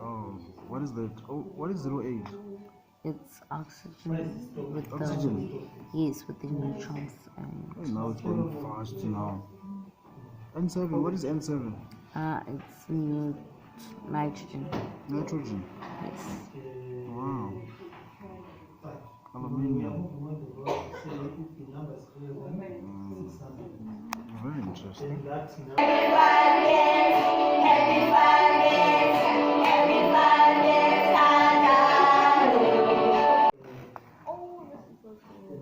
Oh, what is that? Oh, what is 08? It's oxygen with Oxygen? yes, with the neutrons. Oh, now it's going fast now. N7, what is N7? It's nitrogen. Nitrogen? Yes. Wow. Aluminium. Very interesting.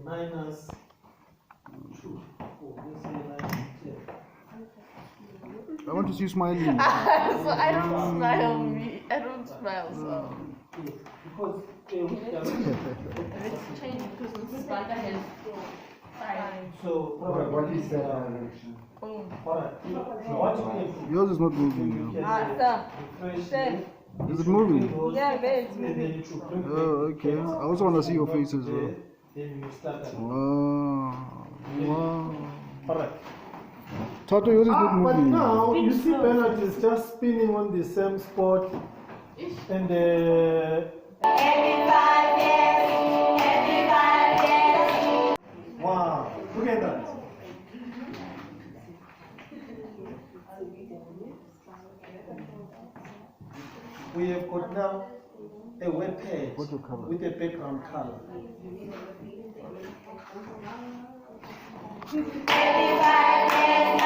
Minus 2. I want to see you smiling. So I don't smile. I don't smile. So Because let's change because it's back ahead. so what is that? Boom. Alright. So what you can Yours is not moving. Is it moving? Yeah, babe. Oh, okay. I also want to see your face as well. Then you start at Wow. Wow. alright. Tato, yours is not But moving. now you see Bernard is just spinning on the same spot, and wow, look at that. We have got now a web page What color? with a background color. Happy birthday,